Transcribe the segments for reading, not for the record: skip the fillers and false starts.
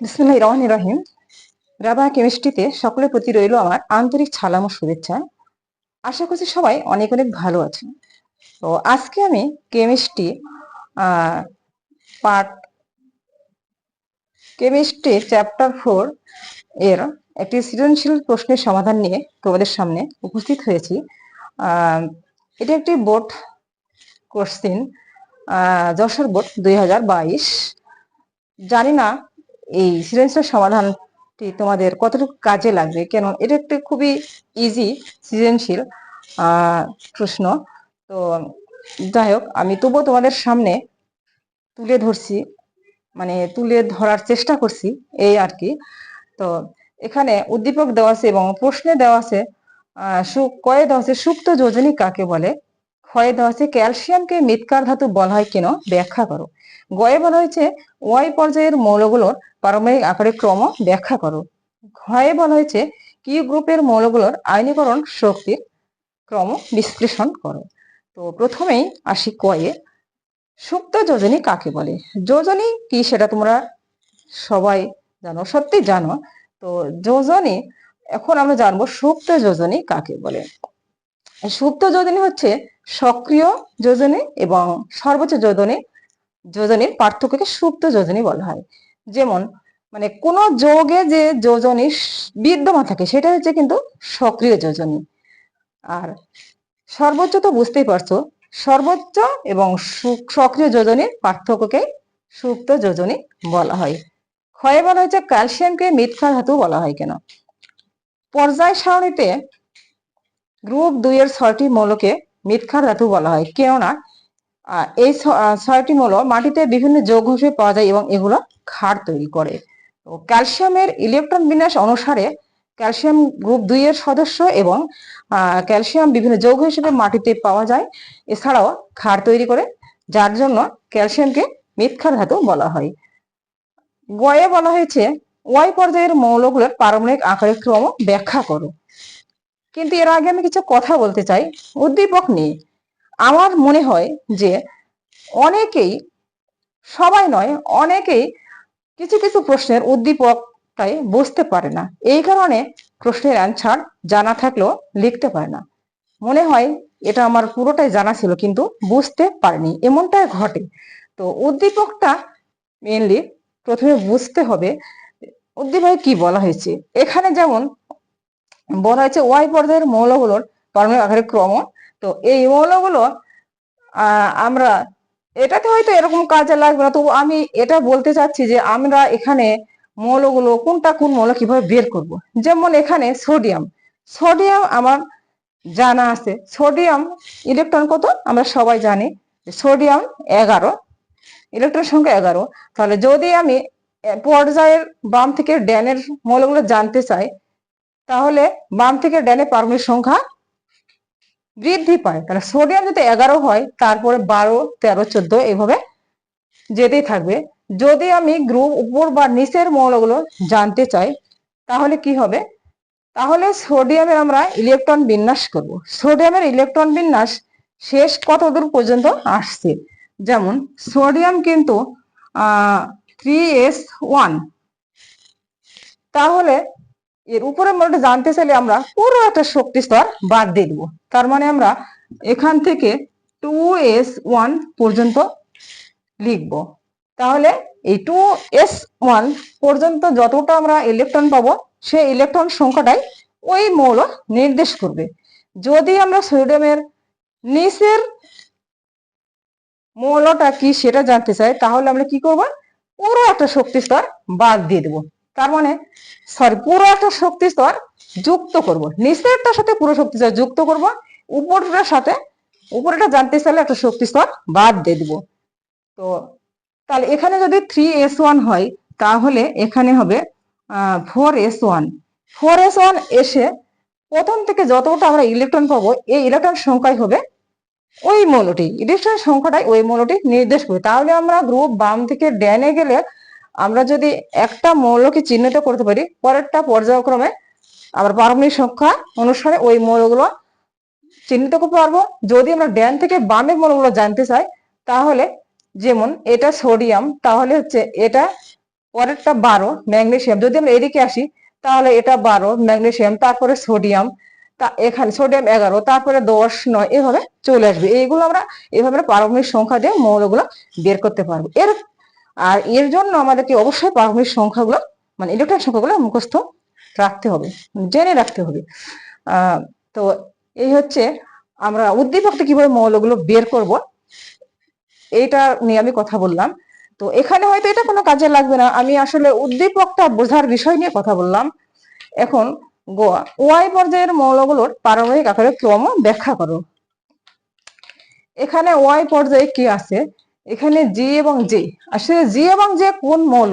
বিসমিল্লাহির রহমানির রহিম। রাবা কেমিস্ট্রিতে সকলের প্রতি রইল আমার আন্তরিক সালাম ও শুভেচ্ছা। আশা করছি সবাই অনেক অনেক ভালো আছেন। তো আজকে আমি কেমিস্ট্রি পার্ট কেমিস্ট্রি চ্যাপ্টার 4 এর একটি সৃজনশীল প্রশ্নের সমাধান নিয়ে তোমাদের সামনে উপস্থিত হয়েছি। এটা একটি বোর্ড কোশ্চিন, যশোর বোর্ড 2022। জানি না এই সৃজনশীল সমাধানটি তোমাদের কতটুকু কাজে লাগবে, কেন এটা একটা খুবই ইজি সৃজনশীল প্রশ্ন। তো যাই হোক, আমি তবুও তোমাদের সামনে তুলে ধরছি, মানে তুলে ধরার চেষ্টা করছি এই আর কি। তো এখানে উদ্দীপক দেওয়া আছে এবং প্রশ্নে দেওয়া আছে কয়ে দেওয়া আছে সুপ্ত যোজনী কাকে বলে, ক্ষয়ে দেওয়া আছে ক্যালসিয়ামকে মৃৎকার ধাতু বলা হয় কেন, ব্যাখ্যা করো। গয়ে বলা হয়েছে ওয়াই পর্যায়ের মৌলগুলোর পারমাণবিক আকারের ক্রম ব্যাখ্যা করো। ঘয়ে বলা হয়েছে কি গ্রুপের মৌলগুলোর আয়নীকরণ শক্তির ক্রম বিশ্লেষণ করো। তো প্রথমেই আসি কয়ে। সুপ্ত যোজনী কাকে বলে? যোজনী কি সেটা তোমরা সবাই জানো, সত্যি জানো। তো যোজনী, এখন আমরা জানবো সুপ্ত যোজনী কাকে বলে। সুপ্ত যোজনী হচ্ছে সক্রিয় যোজনী এবং সর্বোচ্চ যোজনীর পার্থক্যকে সুপ্ত যোজনী বলা হয়। যেমন মানে কোন যোগে যে যোজনী বিদ্যমান থাকে সেটা হচ্ছে কিন্তু সক্রিয় যোজনী। আর সর্বোচ্চ তো বুঝতেই পারছো, সর্বোচ্চ এবং সক্রিয় যোজনীর পার্থক্যকে সুপ্ত যোজনী বলা হয়। ক্ষয়ে বলা হয়েছে ক্যালসিয়ামকে মৃৎক্ষার ধাতু বলা হয় কেন। পর্যায় সারণীতে গ্রুপ 2 এর 6টি মৌলকে মৃৎক্ষার ধাতু বলা হয়, কেননা এই 6টি মৌল মাটিতে বিভিন্ন যৌগ হিসেবে পাওয়া যায় এবং এগুলো ক্ষার তৈরি করে। তো ক্যালসিয়ামের ইলেকট্রন বিন্যাস অনুসারে ক্যালসিয়াম গ্রুপ 2 এর সদস্য এবং ক্যালসিয়াম বিভিন্ন যৌগ হিসেবে মাটিতে পাওয়া যায়, এছাড়াও ক্ষার তৈরি করে, যার জন্য ক্যালসিয়ামকে মৃৎক্ষার ধাতু বলা হয়। গয়ে বলা হয়েছে ওয়াই পর্যায়ের মৌলগুলোর পারমাণবিক আকারের ক্রম ব্যাখ্যা করো। কিন্তু এর আগে আমি কিছু কথা বলতে চাই উদ্দীপক নিয়ে। আমার মনে হয় যে অনেকেই, সবাই নয়, অনেকেই কিছু কিছু প্রশ্নের উদ্দীপকটাই বুঝতে পারে না, এই কারণে প্রশ্নের অ্যান্সার জানা থাকলেও লিখতে পারে না। মনে হয় এটা আমার পুরোটাই জানা ছিল কিন্তু বুঝতে পারিনি, এমনটাই ঘটে। তো উদ্দীপকটা মেনলি প্রথমে বুঝতে হবে উদ্দীপকে কি বলা হয়েছে। এখানে যেমন বলা হয়েছে ওয়াই পর্যায়ের মৌলগুলোর পারমাণবিক আকারের ক্রম। তো এই মৌলগুলো আমরা, এটাতে হয়তো এরকম কাজে লাগবে না, তবু আমি এটা বলতে চাচ্ছি যে আমরা এখানে মৌলগুলো কোনটা কোন মৌল কিভাবে বের করব। যেমন এখানে সোডিয়াম, সোডিয়াম আমার জানা আছে, সোডিয়াম ইলেকট্রন কত আমরা সবাই জানি, সোডিয়াম 11, ইলেকট্রন সংখ্যা 11। তাহলে যদি আমি পর্যায়ের বাম থেকে ড্যানের মৌলগুলো জানতে চাই, তাহলে বাম থেকে ড্যানে পারমাণবিক সংখ্যা বৃদ্ধি পায়। তাহলে সোডিয়াম যদি 11 হয়, তারপরে 12, 13, 14 এইভাবে যেতেই থাকবে। যদি আমি গ্রুপ উপর বা নিচের মৌলগুলো জানতে চাই, তাহলে কি হবে, তাহলে সোডিয়ামের আমরা ইলেকট্রন বিন্যাস করব। সোডিয়ামের ইলেকট্রন বিন্যাস শেষ কতদূর পর্যন্ত আসছে, যেমন সোডিয়াম কিন্তু 3s1। তাহলে এর উপরে মৌলটা জানতে চাইলে আমরা পুরো একটা শক্তি স্তর বাদ দিয়ে দেবো। তার মানে আমরা এখান থেকে 2s1 পর্যন্ত লিখব। তাহলে এই 2s1 পর্যন্ত যতটা আমরা ইলেকট্রন পাবো, সেই ইলেকট্রন সংখ্যাটাই ওই মৌল নির্দেশ করবে। যদি আমরা সোডিয়ামের নিচের মৌলটা কি সেটা জানতে চাই, তাহলে আমরা কি করব, পুরো একটা শক্তি স্তর বাদ দিয়ে দেবো। তার মানে পুরো একটা শক্তি স্তর যুক্ত করব, নিচেরটার সাথে পুরো শক্তি স্তর যুক্ত করব, উপরটার সাথে, উপরেটা জানতে চাইলে একটা শক্তি স্তর বাদ দিয়ে দিব। তো তাহলে এখানে যদি 3s1 হয়, তাহলে এখানে হবে 4s1। 4s1 এসে প্রথম থেকে যতটা আমরা ইলেকট্রন পাবো, এই ইলেকট্রন সংখ্যাই হবে ওই মৌলটি, ইলেকট্রন সংখ্যাটাই ওই মৌলটি নির্দেশ করে। তাহলে আমরা গ্রুপ বাম থেকে ড্যানে গেলে আমরা যদি একটা মৌলকে চিহ্নিত করতে পারি, পরেরটা পর্যায়ক্রমে আবার পারমাণবিক সংখ্যা অনুসারে ওই মৌলগুলো চিহ্নিত করতে পারবো। যদি আমরা ড্যান থেকে বামের মৌলগুলো জানতে চাই, তাহলে যেমন এটা সোডিয়াম, তাহলে হচ্ছে এটা পরেরটা 12 ম্যাগনেসিয়াম। যদি আমরা এদিকে আসি তাহলে এটা 12 ম্যাগনেসিয়াম, তারপরে সোডিয়াম, তা এখানে সোডিয়াম 11, তারপরে 10, 9 এভাবে চলে আসবে। এইগুলো আমরা এভাবে পারমাণবিক সংখ্যা দিয়ে মৌলগুলো বের করতে পারবো। এর জন্য আমাদেরকে অবশ্যই পারমাণবিক সংখ্যাগুলো মানে ইলেকট্রন সংখ্যাগুলো মুখস্থ রাখতে হবে, জেনে রাখতে হবে। তো এই হচ্ছে আমরা উদ্দীপক থেকে কিভাবে মৌলগুলো বের করব এইটা নিয়ে আমি কথা বললাম। তো এখানে হয়তো এটা কোনো কাজে লাগবে না, আমি আসলে উদ্দীপকটা বোঝার বিষয় নিয়ে কথা বললাম। এখন ওয়াই পর্যায়ের মৌলগুলোর পারমাণবিক আকারের ক্রম ব্যাখ্যা করো। এখানে ওয়াই পর্যায়ে কি আছে, এখানে জি এবং জে। আসলে জি এবং জে কোন মৌল?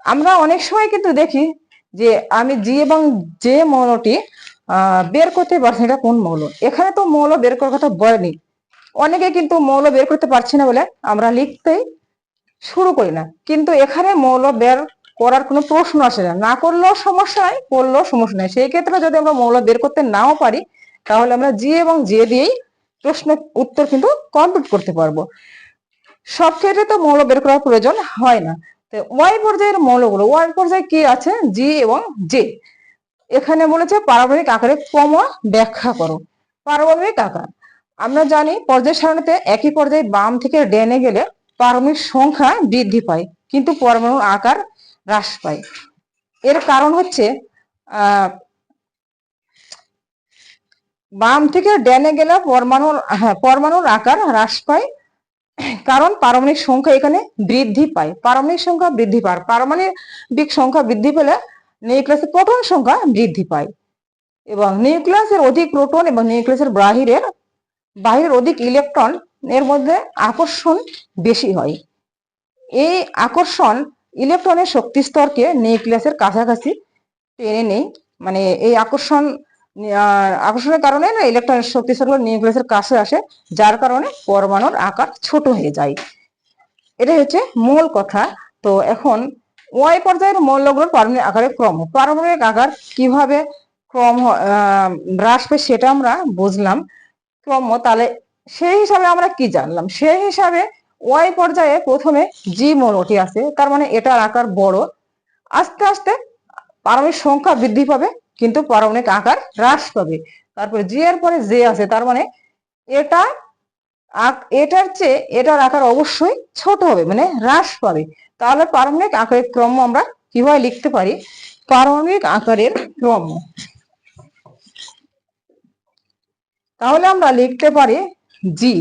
আমরা অনেক সময় কিন্তু দেখি যে আমি জি এবং জে মৌলটি বের করতে পারছি এটা কোন মৌল। এখানে তো মৌল বের করার কথা বলেনি। অনেকে কিন্তু মৌল বের করতে পারছি না বলে আমরা লিখতেই শুরু করি না, কিন্তু এখানে মৌল বের করার কোনো প্রশ্ন আসে না। না করলেও সমস্যা নাই, করলেও সমস্যা নাই। সেই ক্ষেত্রে যদি আমরা মৌল বের করতে নাও পারি তাহলে আমরা জি এবং জে দিয়েই প্রশ্ন উত্তর কিন্তু কমপ্লিট করতে পারবো। সব ক্ষেত্রে তো মৌল বের করার প্রয়োজন হয় না। ওয়াই পর্যায়ের মৌলগুলো, ওয়াই পর্যায়ে কি আছে, জি এবং জে। এখানে বলেছে পারমাণবিক আকারের ক্রম ব্যাখ্যা করো। পারমাণবিক আকার আমরা জানি পর্যায় সারণীতে একই পর্যায়ে বাম থেকে ডেনে গেলে পারমাণবিক সংখ্যা বৃদ্ধি পায় কিন্তু পরমাণুর আকার হ্রাস পায়। এর কারণ হচ্ছে বাম থেকে ডেনে গেলে পরমাণুর আকার হ্রাস পায়, কারণ পারমাণবিক সংখ্যা এখানে বৃদ্ধি পায়। পারমাণবিক সংখ্যা বৃদ্ধি পায়, পারমাণবিক সংখ্যা বৃদ্ধি পেলে নিউক্লিয়াসের প্রোটন সংখ্যা বৃদ্ধি পায় এবং নিউক্লিয়াসের অধিক প্রোটন এবং নিউক্লিয়াসের বাহিরের অধিক ইলেকট্রন এর মধ্যে আকর্ষণ বেশি হয়। এই আকর্ষণ ইলেকট্রনের শক্তি স্তরকে নিউক্লিয়াসের কাছাকাছি টেনে নেই, মানে এই আকর্ষণের কারণে না ইলেকট্রনের শক্তি স্তরগুলো নিউক্লিয়াসের কাছে আসে, যার কারণে পরমাণুর আকার ছোট হয়ে যায়। এটাই হচ্ছে মূল কথা। তো এখন ওয়াই পর্যায়ের মৌলগুলোর পারমাণবিক আকারের ক্রম, পারমাণবিক আকার কিভাবে ক্রম হ্রাস পায় সেটা আমরা বুঝলাম ক্রম। তাহলে সেই হিসাবে আমরা কি জানলাম, সেই হিসাবে ওয়াই পর্যায়ে প্রথমে জি মৌলটি আছে, তার মানে এটার আকার বড়। আস্তে আস্তে পারমাণবিক সংখ্যা বৃদ্ধি পাবে কিন্তু পারমাণবিক আকার হ্রাস পাবে। তারপরে জি এর পরে জে আছে, তার মানে এটার চেয়ে এটার আকার অবশ্যই ছোট হবে, মানে হ্রাস পাবে। তাহলে পারমাণবিক আকারের ক্রম আমরা কিভাবে লিখতে পারি? পারমাণবিক আকারের ক্রম, তাহলে আমরা লিখতে পারি জি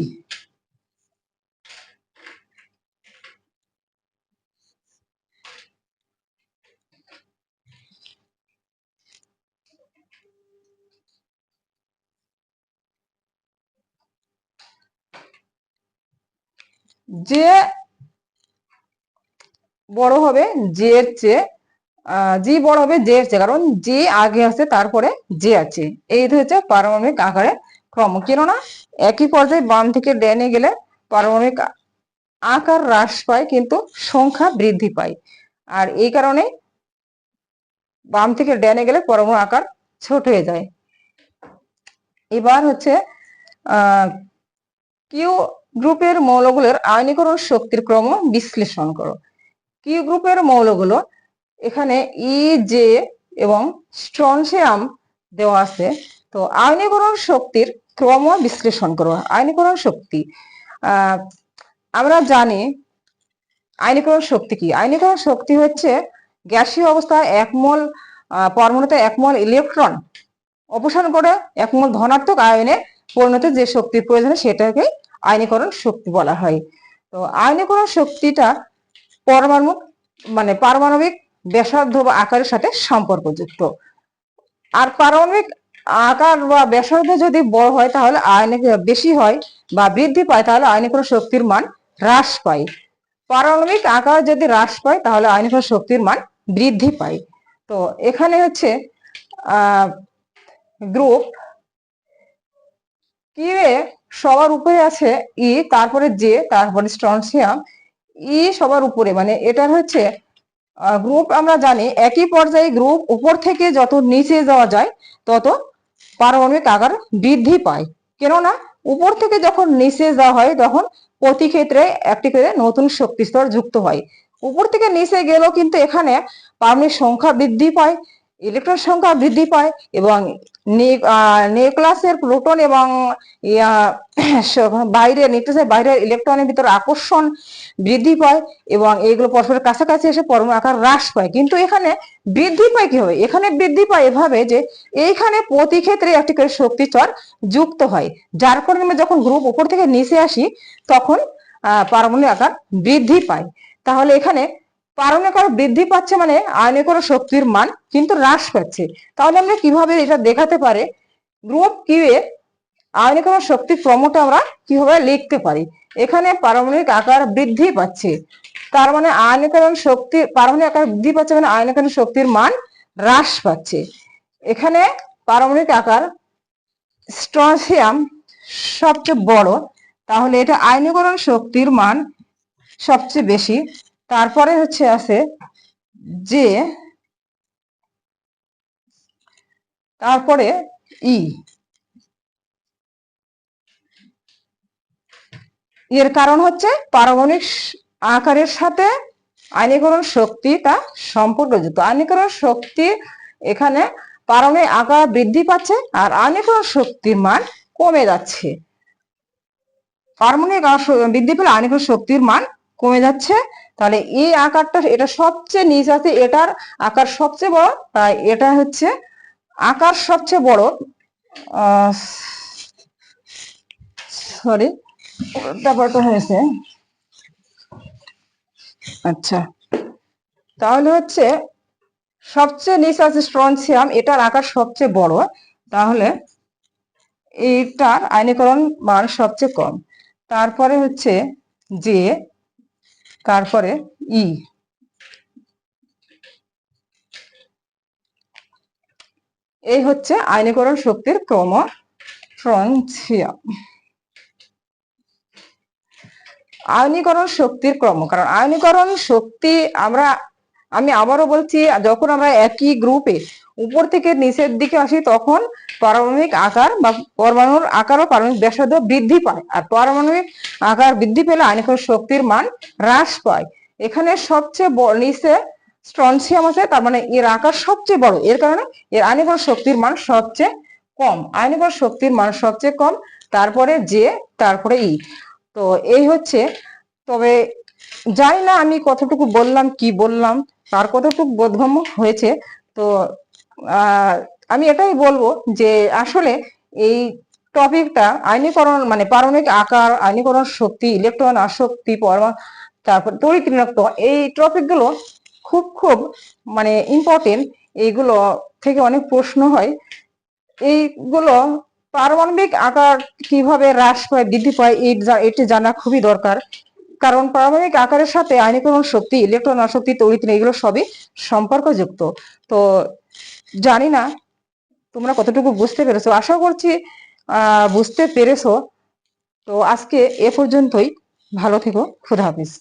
যে বড় হবে জে এর চেয়ে, জি বড় হবে জে এর চেয়ে, কারণ জি আগে আছে তারপরে জে আছে। এই হচ্ছে পারমাণবিক আকারের ক্রম। কেননা একই পর্যায়ে বাম থেকে ডেনে গেলে পারমাণবিক আকার হ্রাস পায় কিন্তু সংখ্যা বৃদ্ধি পায়, আর এই কারণে বাম থেকে ডেনে গেলে পরমাণু আকার ছোট হয়ে যায়। এবার হচ্ছে কিউ গ্রুপের মৌলগুলোর আয়নীকরণ শক্তির ক্রম বিশ্লেষণ করো। কিউ গ্রুপের মৌলগুলো এখানে ই জে এবং স্ট্রনশিয়াম দেওয়া আছে। তো আয়নীকরণ শক্তির ক্রম বিশ্লেষণ করো। আয়নীকরণ শক্তি আমরা জানি আয়নীকরণ শক্তি কি। আয়নীকরণ শক্তি হচ্ছে গ্যাসীয় অবস্থায় এক মোল পরমাণুতে 1 মোল ইলেকট্রন অপসারণ করে 1 মোল ধনাত্মক আয়নে পরিণত যে শক্তির প্রয়োজন সেটাকে আয়নীকরণ শক্তি বলা হয়। তো আয়নীকরণ শক্তিটা পারমাণবিক ব্যাসার্ধ বা আকারের সাথে সম্পর্কযুক্ত। আর পারমাণবিক আকার বা ব্যাসার্ধ যদি বড় হয় তাহলে বেশি হয় বা বৃদ্ধি পায় তাহলে আয়নীকরণ শক্তির মান হ্রাস পায়। পারমাণবিক আকার যদি হ্রাস পায় তাহলে আয়নীকরণ শক্তির মান বৃদ্ধি পায়। তো এখানে হচ্ছে গ্রুপ কি সবার উপরে আছে ই, তারপরে জে, তারপরে স্ট্রনশিয়াম। ই সবার উপরে, মানে এটার হচ্ছে গ্রুপ আমরা জানি একই পর্যায়ে গ্রুপ উপর থেকে যত নিচে যাওয়া যায় তত পারমাণবিক আকার বৃদ্ধি পায়। কেননা উপর থেকে যখন নিচে যাওয়া হয় তখন প্রতি ক্ষেত্রে একটি করে নতুন শক্তি স্তর যুক্ত হয়। উপর থেকে নিচে গেলেও কিন্তু এখানে পারমাণবিক সংখ্যা বৃদ্ধি পায়, ইলেকট্রন সংখ্যা বৃদ্ধি পায়, এবং নিউক্লিয়াসের প্রোটন এবং বাইরে নিউক্লিয়াসের বাইরের ইলেকট্রনের ভিতর আকর্ষণ বৃদ্ধি পায়, এবং এইগুলো পরস্পরের কাছাকাছি এসে পরমাণু আকার হ্রাস পায়। কিন্তু এখানে বৃদ্ধি পায় কিভাবে? এখানে বৃদ্ধি পায় এভাবে যে এইখানে প্রতি ক্ষেত্রে একটি করে শক্তিচর যুক্ত হয়, যার কারণে যখন গ্রুপ উপর থেকে নিচে আসি তখন পারমাণবিক আকার বৃদ্ধি পায়। তাহলে এখানে পারমাণবিক আকার বৃদ্ধি পাচ্ছে মানে আয়নীকরণ শক্তির মান কিন্তু হ্রাস পাচ্ছে। তাহলে আমরা কিভাবে এটা দেখাতে পারে? গ্রুপ কিউ এর আয়নীকরণ শক্তির ক্রমটা আমরা কিভাবে লিখতে পারি? এখানে পারমাণবিক আকার বৃদ্ধি পাচ্ছে, তার মানে আয়নীকরণ শক্তি, পারমাণবিক আকার বৃদ্ধি পাচ্ছে মানে আয়নীকরণ শক্তির মান হ্রাস পাচ্ছে। এখানে পারমাণবিক আকার স্ট্রনশিয়াম সবচেয়ে বড়, তাহলে এটা আয়নীকরণ শক্তির মান সবচেয়ে বেশি। তারপরে হচ্ছে আছে যে, তারপরে ই, এর কারণ হচ্ছে পারমাণবিক আকারের সাথে আয়নীকরণ শক্তিটা সম্পর্কযুক্ত। আয়নীকরণ শক্তি এখানে পারমাণবিক আকার বৃদ্ধি পাচ্ছে আর আয়নীকরণ শক্তির মান কমে যাচ্ছে। পারমাণবিক বৃদ্ধি পেলে আয়নীকরণ শক্তির মান কমে যাচ্ছে। তাহলে এই আকারটা, এটা সবচেয়ে নিচ আছে, এটার আকার সবচেয়ে বড়, তাই এটা হচ্ছে আকার সবচেয়ে বড়। সরি, ব্যাপারটা হয়েছে। আচ্ছা, তাহলে হচ্ছে সবচেয়ে নিচে আছে স্ট্রনশিয়াম, এটার আকার সবচেয়ে বড়, তাহলে এইটার আয়নীকরণ মান সবচেয়ে কম। তারপরে হচ্ছে যে, তারপরে ই, এই হচ্ছে আয়নীকরণ শক্তির ক্রম স্ট্রনশিয়াম। আয়নীকরণ শক্তির ক্রম, কারণ আয়নীকরণ শক্তি আমি আবারও বলছি, যখন আমরা একই গ্রুপে উপর থেকে নিচের দিকে আসি তখন পারমাণবিক আকার বা পরমাণুর আকার ও পারমাণবিক ব্যাসার্ধ বৃদ্ধি পায়, আর পারমাণবিক আকার বৃদ্ধি পেলে আয়নীকরণ শক্তির মান হ্রাস পায়। এখানে সবচেয়ে নিচে স্ট্রনশিয়াম আছে, তার মানে এর আকার সবচেয়ে বড়, এর কারণে এর আয়নীকরণ শক্তির মান সবচেয়ে কম। আয়নীকরণ শক্তির মান সবচেয়ে কম, তারপরে যে, তারপরে ই। তো এই হচ্ছে। তবে জানি না আমি কতটুকু বললাম, কি বললাম, তার কতটুকু বোধগম্য হয়েছে। তো আমি এটাই বলবো যে আসলে এই টপিকটা আয়নীকরণ মানে পারমাণবিক আকার, আয়নীকরণ শক্তি, ইলেকট্রন আসক্তি, তারপর তড়িৎ ঋণাত্মক, এই টপিকগুলো খুব খুব মানে ইম্পর্টেন্ট। এইগুলো থেকে অনেক প্রশ্ন হয়। এইগুলো পারমাণবিক আকার কিভাবে হ্রাস পায়, বৃদ্ধি পায়, এটি জানা খুবই দরকার। কারণ পারমাণবিক আকারের সাথে আয়নীকরণ শক্তি, ইলেকট্রন আসক্তি, তড়িৎ এগুলো সবই সম্পর্কযুক্ত। তো জানি না তোমরা কতটুকু বুঝতে পেরেছো, আশা করছি বুঝতে পেরেছো। তো আজকে এ পর্যন্তই, ভালো থেকো, খুদা হাফিজ।